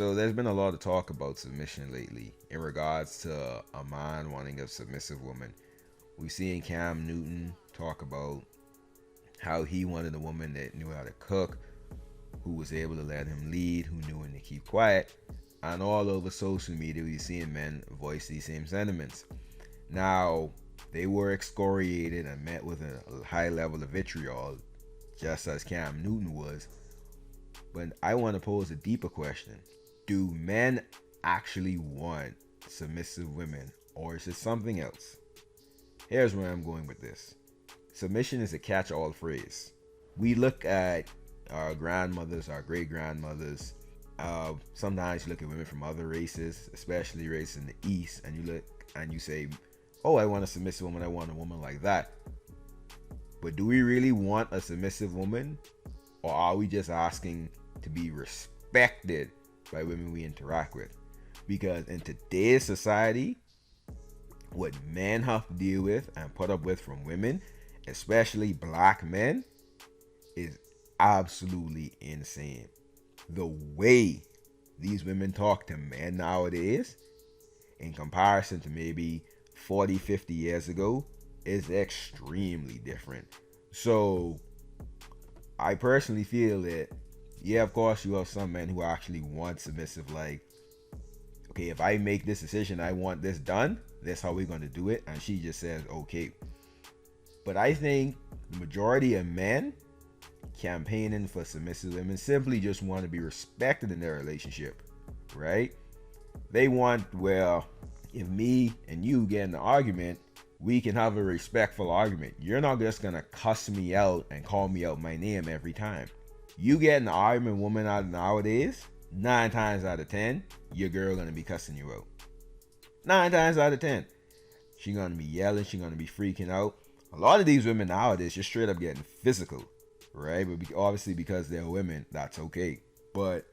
So there's been a lot of talk about submission lately in regards to a man wanting a submissive woman. We've seen Cam Newton talk about how he wanted a woman that knew how to cook, who was able to let him lead, who knew when to keep quiet. And all over social media, we've seen men voice these same sentiments. Now, they were excoriated and met with a high level of vitriol, just as Cam Newton was. But I want to pose a deeper question. Do men actually want submissive women, or is it something else? Here's where I'm going with this. Submission is a catch-all phrase. We look at our grandmothers, our great-grandmothers. Sometimes you look at women from other races, especially races in the East, and you look and you say, oh, I want a submissive woman, I want a woman like that. But do we really want a submissive woman? Or are we just asking to be respected by women we interact with? Because in today's society, what men have to deal with and put up with from women, especially black men, is absolutely insane. The way these women talk to men nowadays, in comparison to maybe 40, 50 years ago, is extremely different. So I personally feel that, yeah, of course, you have some men who actually want submissive, like, okay, if I make this decision, I want this done, that's how we're going to do it. And she just says, okay. But I think the majority of men campaigning for submissive women simply just want to be respected in their relationship, right? They want, well, if me and you get in an argument, we can have a respectful argument. You're not just going to cuss me out and call me out my name every time. You get an argument woman out nowadays, 9 times out of 10, your girl going to be cussing you out. 9 times out of 10. She's going to be yelling. She's going to be freaking out. A lot of these women nowadays just straight up getting physical, right? But obviously because they're women, that's okay. But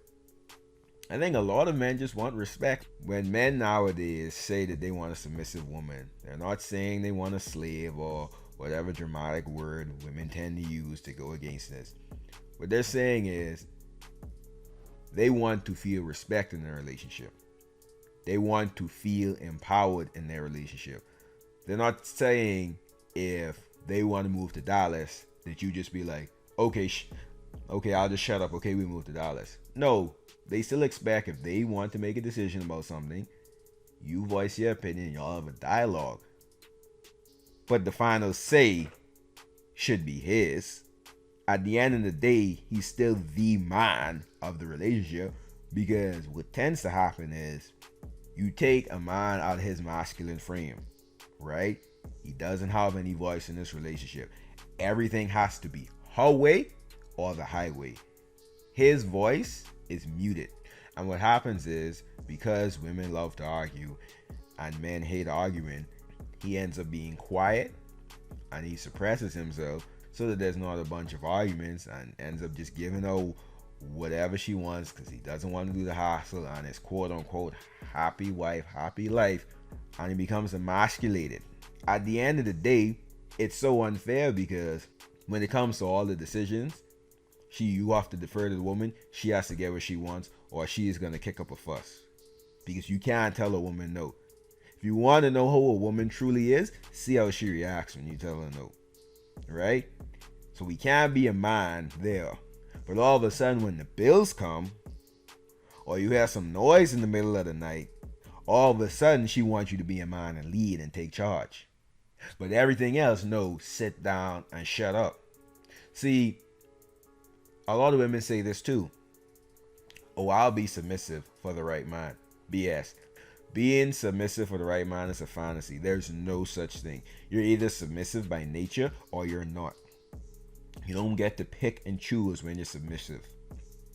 I think a lot of men just want respect. When men nowadays say that they want a submissive woman, they're not saying they want a slave or whatever dramatic word women tend to use to go against this. What they're saying is they want to feel respect in their relationship. They want to feel empowered in their relationship. They're not saying if they want to move to Dallas that you just be like, okay, I'll just shut up. Okay, we move to Dallas. No, they still expect if they want to make a decision about something, you voice your opinion, y'all have a dialogue. But the final say should be his. At the end of the day, he's still the man of the relationship, because what tends to happen is you take a man out of his masculine frame, right? He doesn't have any voice in this relationship. Everything has to be her way or the highway. His voice is muted. And what happens is, because women love to argue and men hate arguing, he ends up being quiet and he suppresses himself so that there's not a bunch of arguments, and ends up just giving her whatever she wants because he doesn't want to do the hassle and his quote unquote happy wife, happy life, and he becomes emasculated. At the end of the day, it's so unfair because when it comes to all the decisions, you have to defer to the woman. She has to get what she wants, or she is going to kick up a fuss, because you can't tell a woman no. If you want to know who a woman truly is, see how she reacts when you tell her no, right? So we can't be a man there. But all of a sudden when the bills come, or you have some noise in the middle of the night, all of a sudden she wants you to be a man and lead and take charge. But everything else, no, sit down and shut up. See, a lot of women say this too. Oh, I'll be submissive for the right man. BS. Being submissive for the right man is a fantasy. There's no such thing. You're either submissive by nature or you're not. You don't get to pick and choose when you're submissive.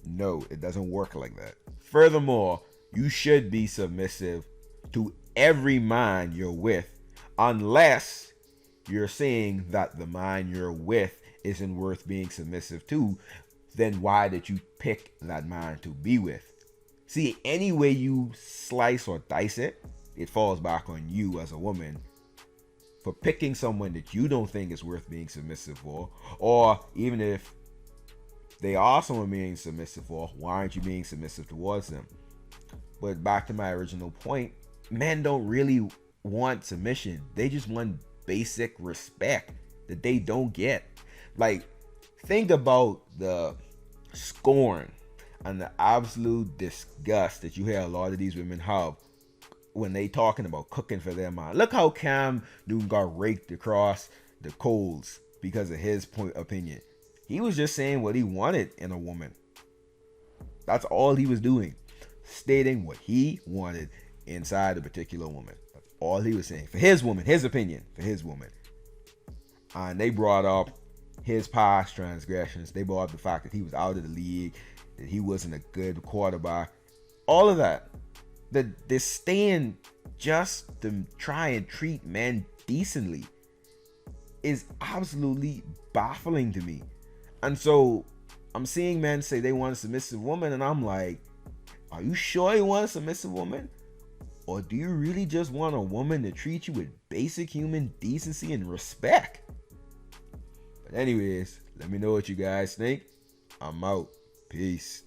No, it doesn't work like that. Furthermore, you should be submissive to every man you're with, unless you're saying that the man you're with isn't worth being submissive to. Then why did you pick that man to be with? See, any way you slice or dice it, it falls back on you as a woman for picking someone that you don't think is worth being submissive for. Or even if they are someone being submissive for, why aren't you being submissive towards them? But back to my original point, men don't really want submission. They just want basic respect that they don't get. Like, think about the scorn and the absolute disgust that you hear a lot of these women have when they talking about cooking for their man. Look how Cam Newton got raked across the coals because of his opinion. He was just saying what he wanted in a woman. That's all he was doing. Stating what he wanted inside a particular woman. That's all he was saying. For his woman, his opinion, for his woman. And they brought up his past transgressions. They brought up the fact that he was out of the league, that he wasn't a good quarterback. All of that. The disdain just to try and treat men decently is absolutely baffling to me. And so I'm seeing men say they want a submissive woman, and I'm like, are you sure you want a submissive woman? Or do you really just want a woman to treat you with basic human decency and respect? But anyways, let me know what you guys think. I'm out. Peace.